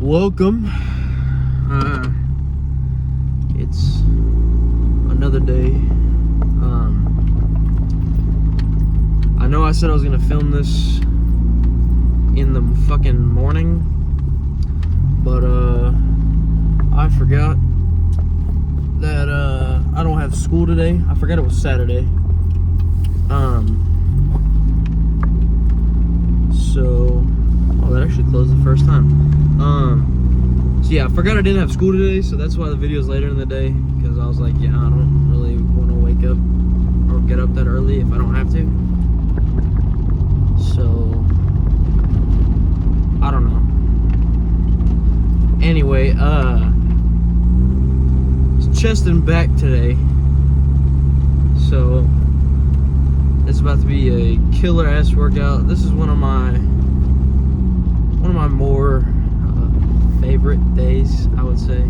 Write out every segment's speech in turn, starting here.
Welcome. It's another day. I know I said I was gonna film this in the fucking morning, but I forgot that I don't have school today. I forgot it was Saturday. So that actually closed the first time. So yeah, I forgot I didn't have school today, so that's why the video's later in the day, because I was like, yeah, I don't really want to wake up or get up that early if I don't have to. So I don't know. Anyway, it's chest and back today. So it's about to be a killer ass workout. This is one of my more favorite days, I would say.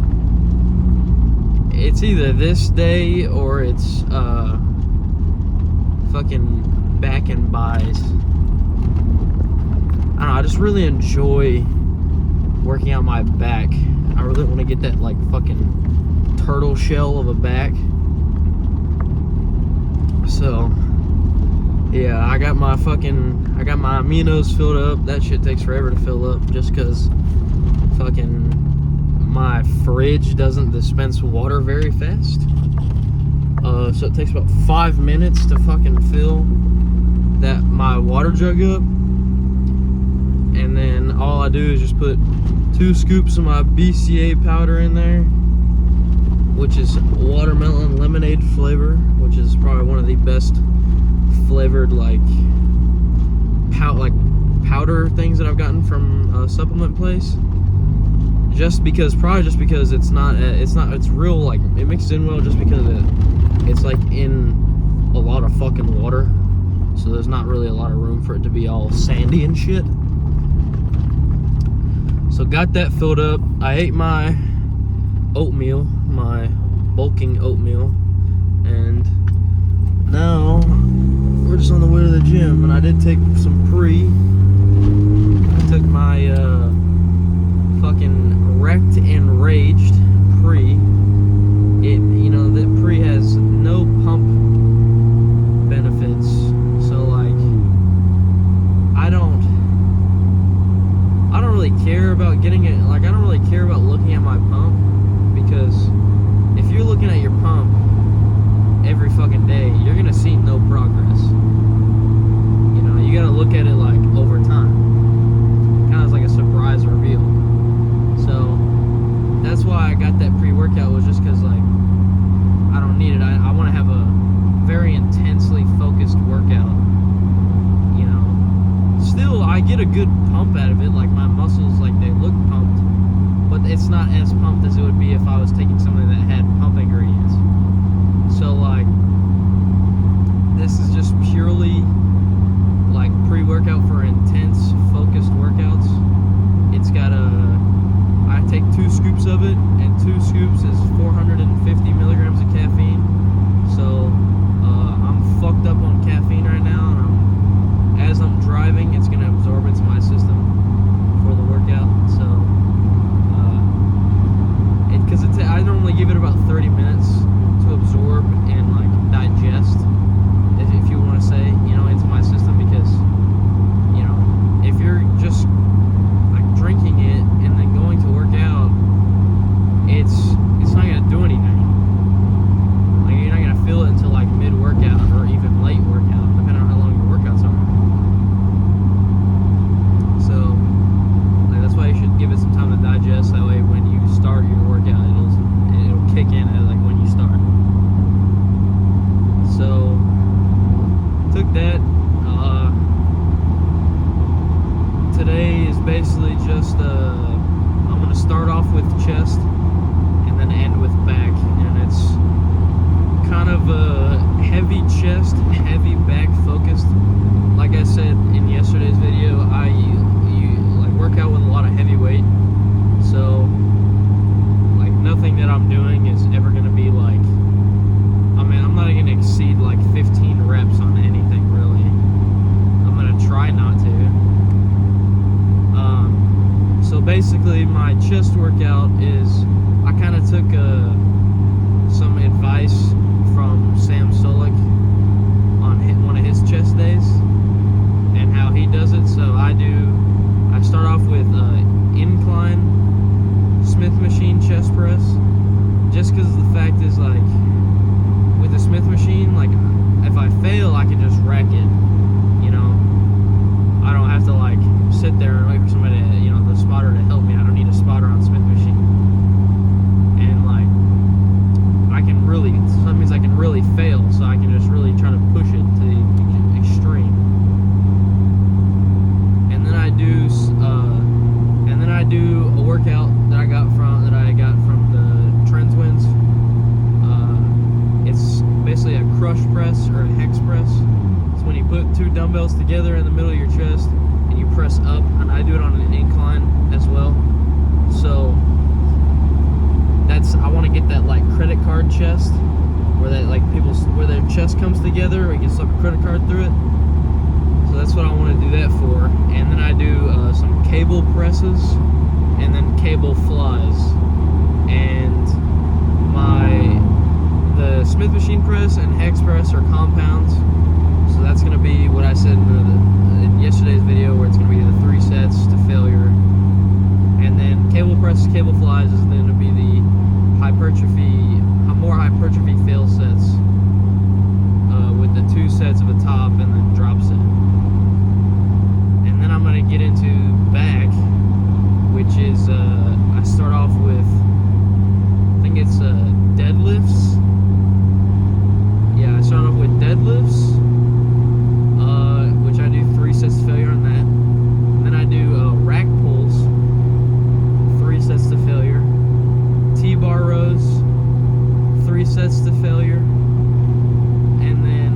It's either this day or it's fucking back and buys. I don't know, I just really enjoy working out my back. I really want to get that like fucking turtle shell of a back. So yeah, I got my aminos filled up. That shit takes forever to fill up just because fucking my fridge doesn't dispense water very fast. So it takes about 5 minutes to fucking fill my water jug up. And then all I do is just put 2 scoops of my BCA powder in there, which is watermelon lemonade flavor, which is probably one of the best flavored powder things that I've gotten from a supplement place. Probably just because it's real, like, it mixes in well, just because it's like in a lot of fucking water, so there's not really a lot of room for it to be all sandy and shit. So got that filled up. I ate my oatmeal, my bulking oatmeal, and now we're just on the way to the gym. And I did take some pre. I took my fucking wrecked and raged pre. That pre has no pump benefits, so like I don't really care about getting it. Like, I don't really care about looking at my pump, because if you're looking at your pump every fucking day, you're gonna see no progress. You gotta look at it like over time, kind of like a surprise reveal. So that's why I got that pre-workout, was just because like I don't need it. I want to have a very intensely focused workout. Still, I get a good pump out of it. Like, my muscles, like, they look pumped, but it's not as pumped as it would be if I was taking something that had pump ingredients. So like, this is just purely like pre-workout for intense focused workouts. It's got I take 2 scoops of it, and 2 scoops is 450 milligrams of caffeine. So I'm fucked up on caffeine right now, and as I'm driving, it's gonna absorb into my system for the workout. So I normally give it about 30 minutes to absorb and like digest, if you want to say, into my system, because if you're just like drinking it and then going to work out, it's not gonna do anything. Like, you're not gonna feel it until like mid-workout or even late workout, depending on how long your workouts are. So like, that's why you should give it some time to digest. That way, when you start your workout, it'll kick in at like when you start. So took that. Today is basically just I'm gonna start off with chest and then end with back, and it's kind of a heavy chest, heavy back focused. Like I said in yesterday's video, I work out with a lot of heavy weight, so like nothing that I'm doing is ever gonna be like, I'm not gonna exceed like 15 reps on anything really. I'm gonna try not to. So basically my chest workout is, I kind of took some advice from Sam Sulek on one of his chest days and how he does it. So I start off with incline Smith machine chest press, just because the fact is, like, with the Smith machine, like, if I fail, I can just rack it, you know. I don't have to, like, sit there and wait for somebody to, you know, the spotter to help me. I don't need a spotter on Smith machine. And, like, that means I can really fail, so I can just really try to push it to the extreme. And then I do a workout that I got from the Trend Twins. It's basically a crush press or a hex press. It's when you put two dumbbells together in the middle of your chest and you press up, and I do it on an incline as well. So I want to get that, like, credit card chest, where where their chest comes together, or you can slip a credit card through it. So that's what I want to do that for. And then I do some cable presses, and then cable flies. And the Smith machine press and hex press are compounds. So that's going to be what I said in yesterday's video, where it's going to be the 3 sets to failure. And then cable presses, cable flies is then to be the more hypertrophy fail sets, with the 2 sets of a top and then drop set. And then I'm going to get into back, which is I start off with, I think it's deadlifts. Yeah, I start off with deadlifts, which I do 3 sets to failure on that. And then I do rack pulls, 3 sets to failure. T-bar rows, 3 sets to failure. And then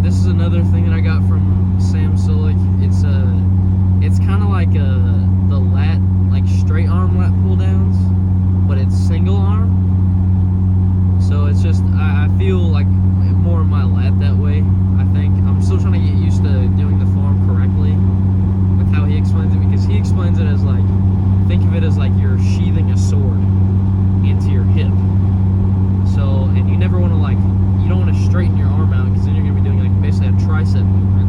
this is another thing that I got from Sam Sulek. It's kind of like the lat, like straight arm lat pull downs, but it's single arm. So it's just, I feel like more of my lat that way. I think I'm still trying to get used to doing the form correctly with how he explains it, because he explains it as, like, think of it as like you're sheathing a sword into your hip. So, and you never want to, like, you don't want to straighten your arm out, because then you're going to be doing, like, basically a tricep movement.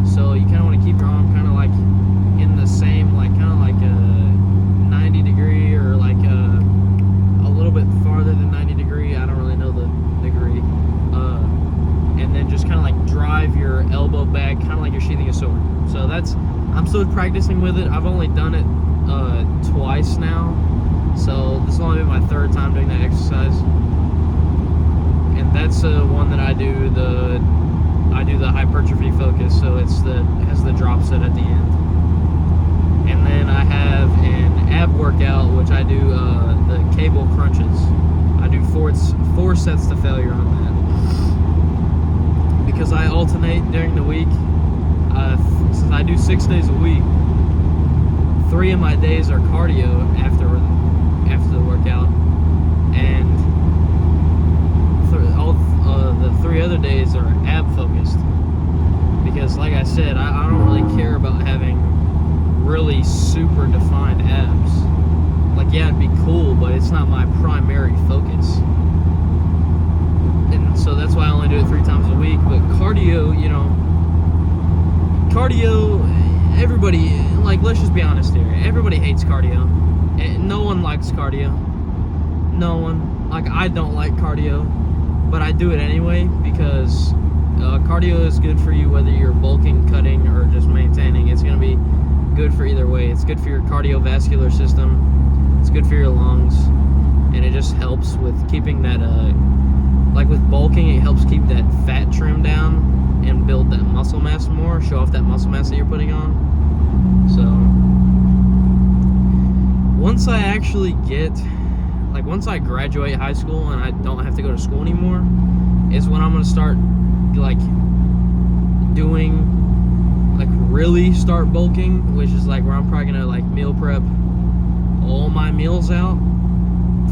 So you kind of want to keep your arm kind of like in the same, like, kind of like a 90 degree, or like a little bit farther than 90 degree. I don't really know the degree. And then just kind of like drive your elbow back, kind of like you're sheathing a sword. So I'm still practicing with it. I've only done it twice now, so this will only be my 3rd time doing that exercise. And that's one that I do the hypertrophy focus, so it has the drop set at the end. And then I have an ab workout, which I do the cable crunches. I do 4 sets to failure on that, because I alternate during the week. Since I do 6 days a week, 3 of my days are cardio after the workout, and the 3 other days are ab focused. Because, like I said, I don't really care about having really super defined abs. Like, yeah, it'd be cool, but it's not my primary focus. And so that's why I only do it 3 times a week. But cardio, you know, everybody, like, let's just be honest here. Everybody hates cardio. No one likes cardio. No one. Like, I don't like cardio, but I do it anyway, because cardio is good for you whether you're bulking, cutting, or just maintaining. It's going to be good for either way. It's good for your cardiovascular system. It's good for your lungs. And it just helps with keeping that, like with bulking, it helps keep that fat trim down and build that muscle mass more, show off that muscle mass that you're putting on. So once I actually once I graduate high school and I don't have to go to school anymore, is when I'm going to start, like, doing, like, really start bulking, which is, like, where I'm probably going to, like, meal prep all my meals out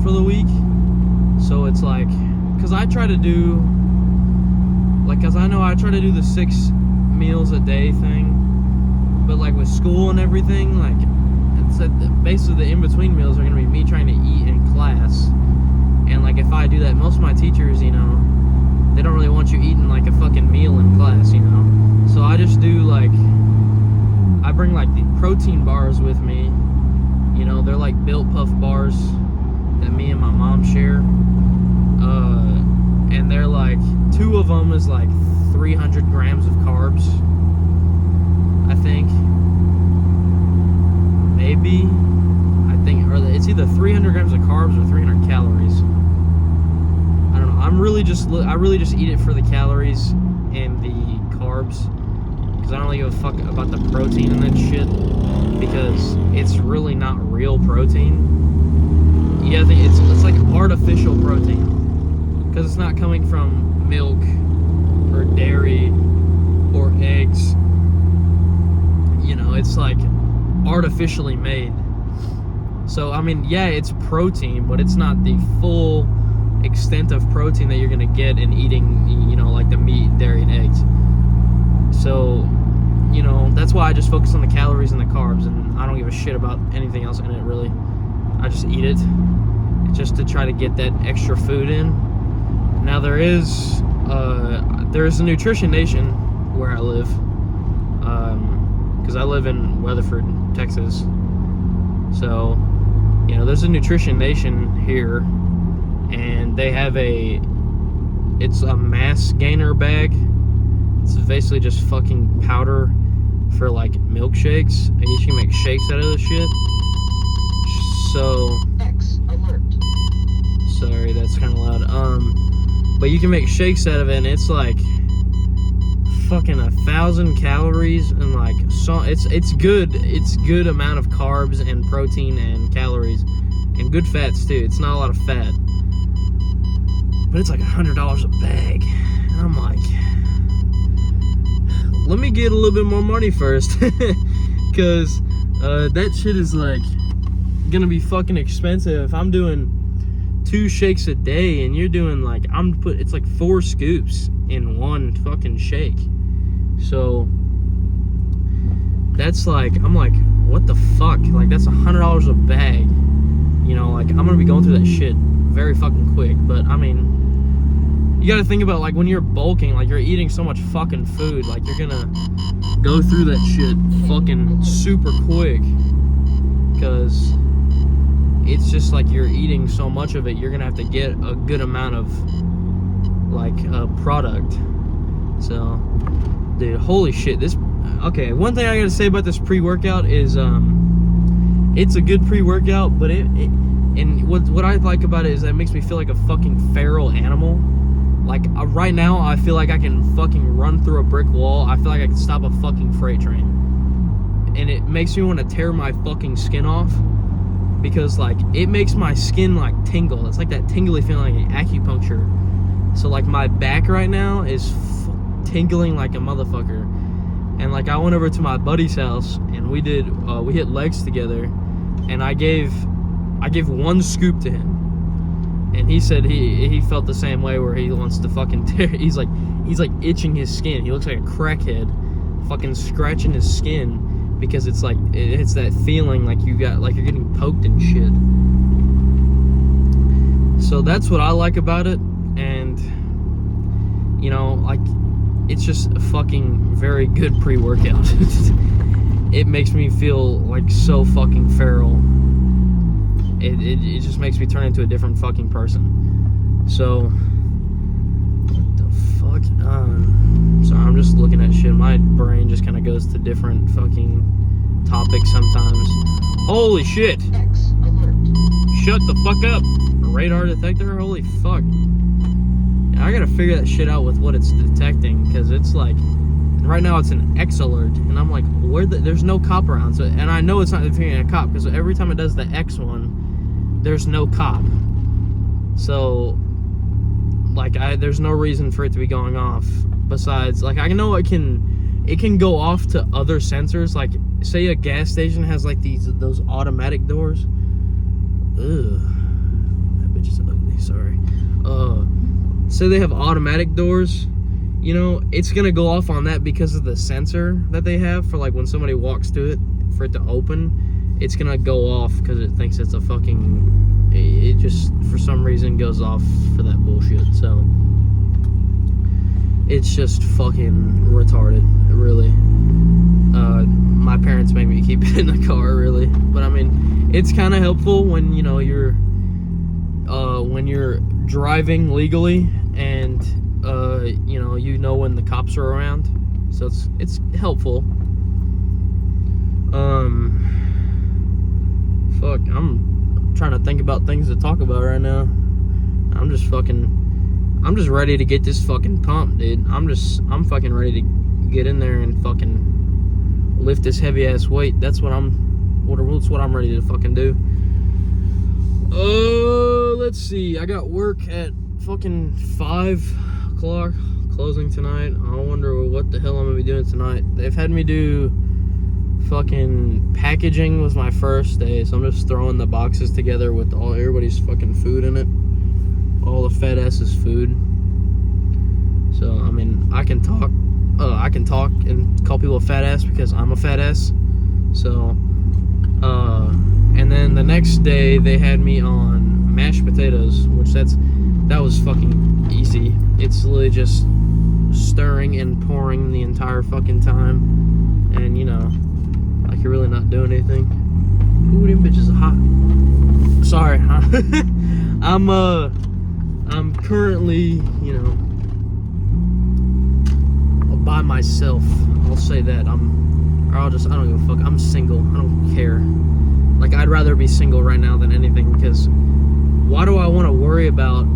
for the week. So it's like, because I try to do, like, because I know I try to do the 6 meals a day thing, but, like with school and everything, like it's basically the in-between meals are gonna be me trying to eat in class. And like if I do that, most of my teachers, you know, they don't really want you eating like a fucking meal in class, you know. So I just do like, I bring like the protein bars with me. You know, they're like Built Puff bars that me and my mom share. And they're like, 2 of them is like 300 grams of carbs, I think. Maybe. I think, or it's either 300 grams of carbs or 300 calories. I don't know. I really just eat it for the calories and the carbs, because I don't really give a fuck about the protein and that shit, because it's really not real protein. Yeah, I think it's like artificial protein, because it's not coming from milk or dairy or eggs. You know, it's like artificially made. So I mean, yeah, it's protein, but it's not the full extent of protein that you're gonna get in eating, you know, like the meat, dairy, and eggs. So, you know, that's why I just focus on the calories and the carbs, and I don't give a shit about anything else in it, really. I just eat it just to try to get that extra food in. Now there is a Nutrition Nation where I live, because I live in Weatherford, Texas. So, you know, there's a Nutrition Nation here, and they have it's a mass gainer bag. It's basically just fucking powder for like milkshakes, and you can make shakes out of this shit. So, X alert. Sorry, that's kind of loud. But you can make shakes out of it, and it's like fucking 1,000 calories, and like, so it's good amount of carbs and protein and calories and good fats too. It's not a lot of fat, but it's like $100 a bag. And I'm like, let me get a little bit more money first, because that shit is like gonna be fucking expensive. If I'm doing 2 shakes a day, and you're doing like, it's like 4 scoops in one fucking shake. So that's like, I'm like, what the fuck? Like, that's $100 a bag. You know, like, I'm gonna be going through that shit very fucking quick. But I mean, you gotta think about, like, when you're bulking, like, you're eating so much fucking food, like, you're gonna go through that shit fucking super quick, because it's just like you're eating so much of it, you're gonna have to get a good amount of like product. So, dude, holy shit, okay, one thing I gotta say about this pre-workout is it's a good pre-workout, but and what I like about it is that it makes me feel like a fucking feral animal. Like, right now I feel like I can fucking run through a brick wall. I feel like I can stop a fucking freight train, and it makes me want to tear my fucking skin off, because like, it makes my skin like tingle. It's like that tingly feeling, like acupuncture. So like, my back right now is tingling like a motherfucker. And like, I went over to my buddy's house, and we hit legs together, and I gave 1 scoop to him, and he said he felt the same way, where he wants to fucking tear. He's like itching his skin. He looks like a crackhead, fucking scratching his skin, because it's like, it's that feeling like you're getting poked and shit. So that's what I like about it. And, you know, like, it's just a fucking very good pre-workout. It makes me feel like so fucking feral. It just makes me turn into a different fucking person. So, what the fuck? Sorry, I'm just looking at shit. My brain just kind of goes to different fucking topics sometimes. Holy shit! X alert. Shut the fuck up! Radar detector? Holy fuck. I gotta figure that shit out with what it's detecting, because it's like, right now it's an X alert, and I'm like, there's no cop around. So, and I know it's not detecting a cop, because every time it does the X one, there's no cop. So, like, there's no reason for it to be going off. Besides, like, I know it can go off to other sensors. Like, say a gas station has like those automatic doors. Ugh, that bitch is ugly. Sorry. Say they have automatic doors, you know, it's gonna go off on that because of the sensor that they have for like when somebody walks to it for it to open. It's gonna go off because it thinks it's a fucking. It just for some reason goes off for that bullshit. So it's just fucking retarded, really. My parents make me keep it in the car, really. But I mean, it's kind of helpful when you know you're driving legally and you know when the cops are around, so it's helpful. Fuck, I'm trying to think about things to talk about right now. I'm just ready to get this fucking pump, dude. I'm fucking ready to get in there and fucking lift this heavy ass weight. That's what I'm ready to fucking do. Let's see. I got work at fucking 5 o'clock, closing tonight. I wonder what the hell I'm gonna be doing tonight. They've had me do fucking packaging was my first day, so I'm just throwing the boxes together with everybody's fucking food in it. All the fat asses food. So I mean, I can talk and call people a fat ass because I'm a fat ass. So and then the next day they had me on mashed potatoes, which that was fucking easy. It's literally just stirring and pouring the entire fucking time, and you know, like you're really not doing anything. Ooh, them bitches are hot. Sorry, I'm currently, you know, by myself. I'll say that. I don't give a fuck. I'm single. I don't care. Like, I'd rather be single right now than anything, because why do I want to worry about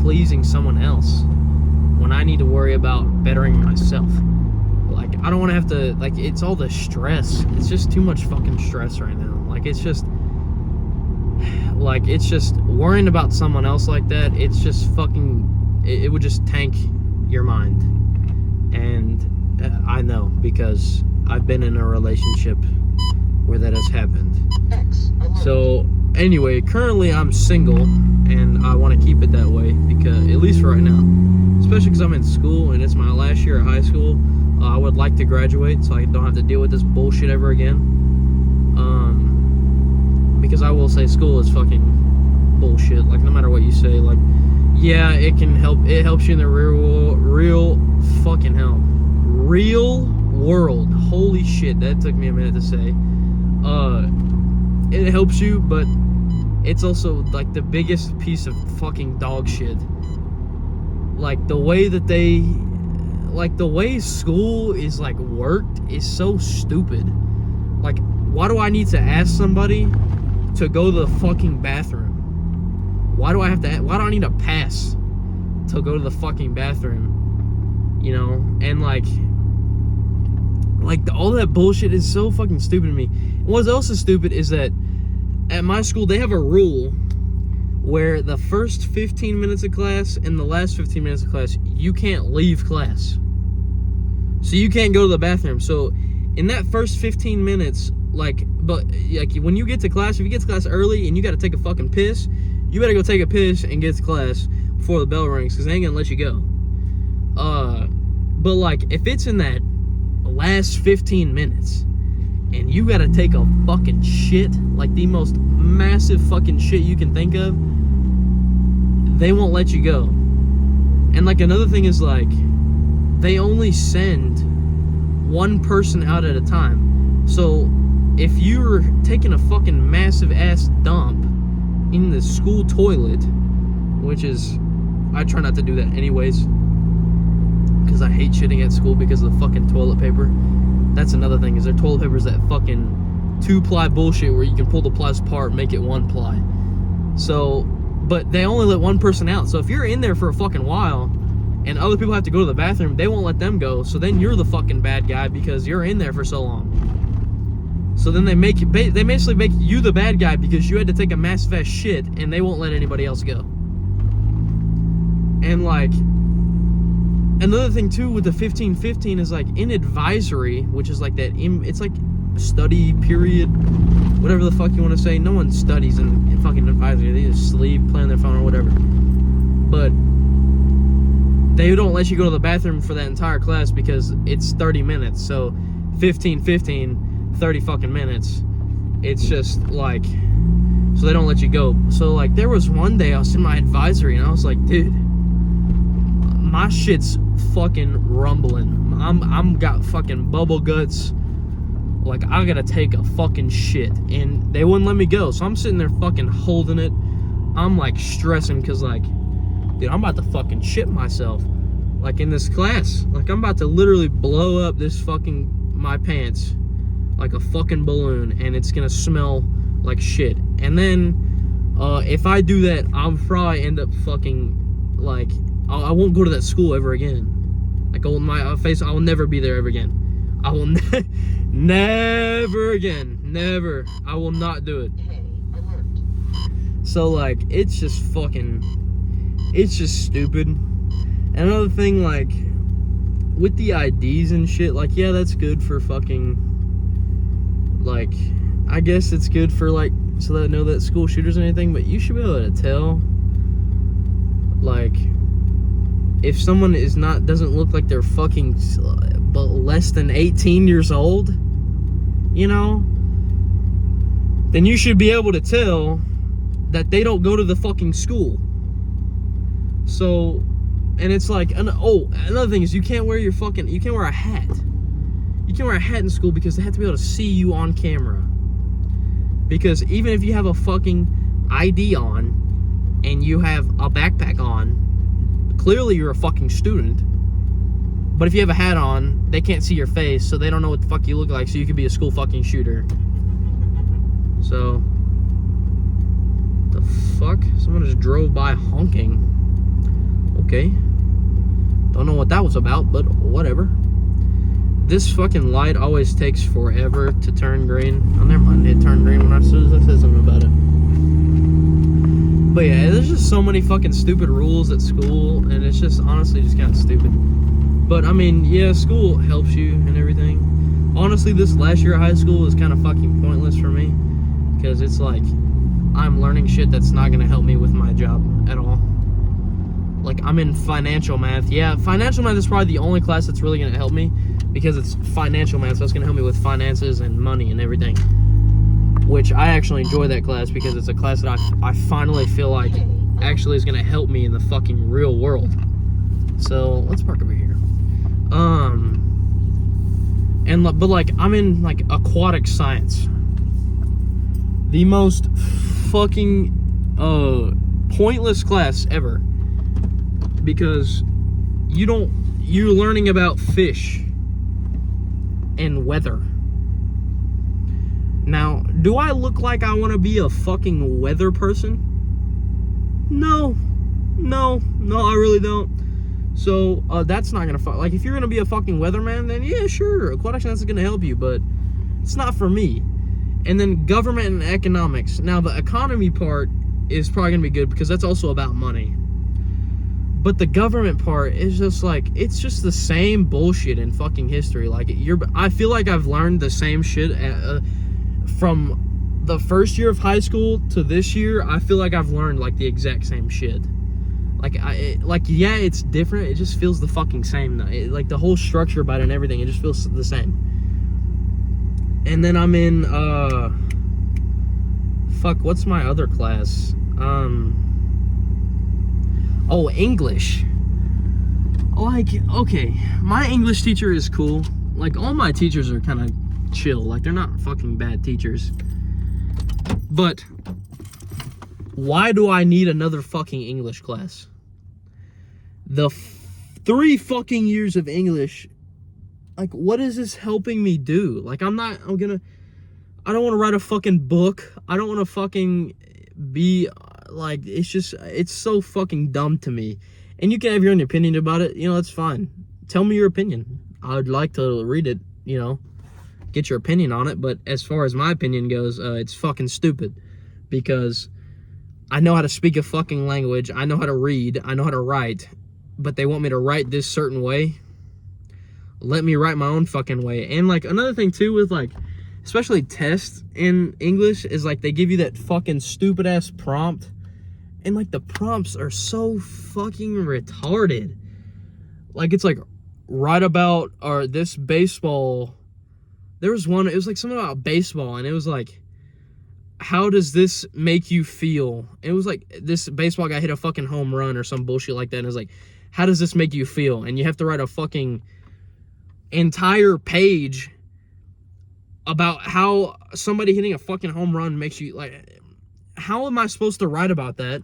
pleasing someone else when I need to worry about bettering myself? Like, I don't want to have to, like, it's all the stress. It's just too much fucking stress right now. Like, it's just worrying about someone else like that. It's just fucking, it would just tank your mind. And I know, because I've been in a relationship where that has happened. So anyway, currently I'm single, and I want to keep it that way, because at least right now, especially because I'm in school and it's my last year of high school. I would like to graduate so I don't have to deal with this bullshit ever again. Because I will say school is fucking bullshit. Like, no matter what you say, like, yeah, it helps you in the real fucking hell. Real world. Holy shit, that took me a minute to say. It helps you, but it's also like the biggest piece of fucking dog shit. Like the way school is like worked is so stupid. Like, why do I need to ask somebody to go to the fucking bathroom? Why do I need a pass to go to the fucking bathroom? You know, and like all that bullshit is so fucking stupid to me. And what else is stupid is that at my school they have a rule where the first 15 minutes of class and the last 15 minutes of class, you can't leave class. So you can't go to the bathroom. So in that first 15 minutes, when you get to class, if you get to class early and you got to take a fucking piss, you better go take a piss and get to class before the bell rings, because they ain't gonna let you go. But like, if it's in that last 15 minutes and you gotta take a fucking shit, like the most massive fucking shit you can think of, they won't let you go. And like, another thing is, like, they only send one person out at a time. So if you're taking a fucking massive ass dump in the school toilet, which is, I try not to do that anyways, because I hate shitting at school because of the fucking toilet paper. That's another thing, is their toilet paper is that fucking 2-ply bullshit where you can pull the plies apart and make it 1 ply. So, but they only let one person out. So if you're in there for a fucking while and other people have to go to the bathroom, they won't let them go. So then you're the fucking bad guy because you're in there for so long. So then they basically make you the bad guy because you had to take a massive ass shit and they won't let anybody else go. And like, another thing too with the 15-15 is like in advisory, which is like that, it's like study period, whatever the fuck you want to say. No one studies in fucking advisory. They just sleep, play on their phone or whatever. But they don't let you go to the bathroom for that entire class because it's 30 minutes. So 15, 30 fucking minutes. It's just like, so they don't let you go. So like there was one day I was in my advisory and I was like, dude, my shit's fucking rumbling. I'm got fucking bubble guts. Like I gotta take a fucking shit. And they wouldn't let me go. So I'm sitting there fucking holding it. I'm like stressing because like, dude, I'm about to fucking shit myself. Like in this class. Like I'm about to literally blow up this fucking, my pants. Like a fucking balloon. And it's gonna smell like shit. And then, if I do that, I'll probably end up fucking, like, I won't go to that school ever again. Like, my face, I will never be there ever again. I will never again. Never. I will not do it. So, like, it's just fucking, it's just stupid. And another thing, like, with the IDs and shit, like, yeah, that's good for fucking, like, I guess it's good for, like, so that I know that school shooters and anything, but you should be able to tell, like, if someone doesn't look like they're fucking but less than 18 years old, you know, then you should be able to tell that they don't go to the fucking school. So, and it's like, another thing is you can't wear a hat. You can't wear a hat in school because they have to be able to see you on camera. Because even if you have a fucking ID on and you have a backpack on, clearly you're a fucking student. But if you have a hat on, they can't see your face, so they don't know what the fuck you look like, so you could be a school fucking shooter. So, the fuck? Someone just drove by honking. Okay. Don't know what that was about, but whatever. This fucking light always takes forever to turn green. Oh, never mind. It turned green as soon as I said something about it. But yeah, there's just so many fucking stupid rules at school, and it's just honestly just kind of stupid. But I mean, yeah, school helps you and everything. Honestly, this last year of high school is kind of fucking pointless for me because it's like I'm learning shit that's not gonna help me with my job at all. Like I'm in financial math. Yeah, financial math is probably the only class that's really gonna help me. Because it's financial math, so it's going to help me with finances and money and everything. Which I actually enjoy that class because it's a class that I finally feel like actually is going to help me in the fucking real world. So, let's park over here. But like, I'm in like aquatic science. The most fucking pointless class ever. Because you're learning about fish and weather. Now, do I look like I want to be a fucking weather person? No, I really don't. So, that's not gonna like, if you're gonna be a fucking weatherman, then yeah, sure, aquatic science is gonna help you, but it's not for me. And then government and economics. Now, the economy part is probably gonna be good because that's also about money. But the government part is just like, it's just the same bullshit in fucking history. Like, I feel like I've learned the same shit from the first year of high school to this year. I feel like I've learned like the exact same shit. Like, yeah, it's different. It just feels the fucking same. Like the whole structure about it and everything, it just feels the same. And then I'm in, what's my other class? Oh, English. Like, okay, my English teacher is cool. Like, all my teachers are kind of chill. Like, they're not fucking bad teachers. But why do I need another fucking English class? The 3 fucking years of English, like, what is this helping me do? Like, I don't want to write a fucking book. I don't want to fucking be... Like, it's so fucking dumb to me. And you can have your own opinion about it, you know, that's fine. Tell me your opinion. I would like to read it, you know, get your opinion on it. But as far as my opinion goes, it's fucking stupid. Because I know how to speak a fucking language. I know how to read. I know how to write. But they want me to write this certain way. Let me write my own fucking way. And, like, another thing, too, with, like, especially tests in English is, like, they give you that fucking stupid-ass prompt. And, like, the prompts are so fucking retarded. like it's like right about or this baseball. There was one. It was like something about baseball, and it was like, how does this make you feel? It was like this baseball guy hit a fucking home run or some bullshit like that, and it was like, how does this make you feel? And you have to write a fucking entire page about how somebody hitting a fucking home run makes you like. How am I supposed to write about that?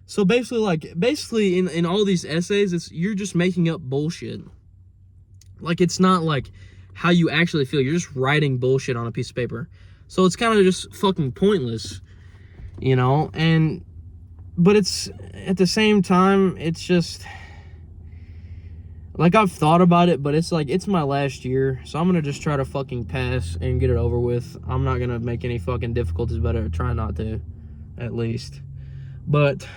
So basically in all these essays, it's you're just making up bullshit. Like it's not like how you actually feel. You're just writing bullshit on a piece of paper. So it's kind of just fucking pointless, you know? But it's at the same time, it's just like I've thought about it, but it's like it's my last year, so I'm gonna just try to fucking pass and get it over with. I'm not gonna make any fucking difficulties, but I try not to, at least. But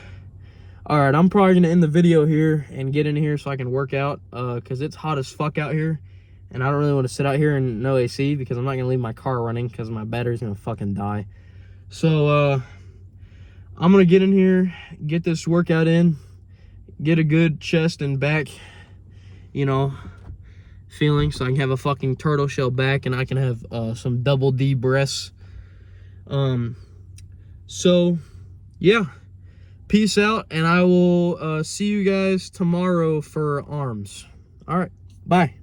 alright, I'm probably gonna end the video here and get in here so I can work out, because it's hot as fuck out here, and I don't really want to sit out here in no AC because I'm not gonna leave my car running because my battery's gonna fucking die. So I'm gonna get in here, get this workout in, get a good chest and back, you know, feeling, so I can have a fucking turtle shell back and I can have some double D breasts. So yeah, peace out, and I will see you guys tomorrow for arms. All right, bye.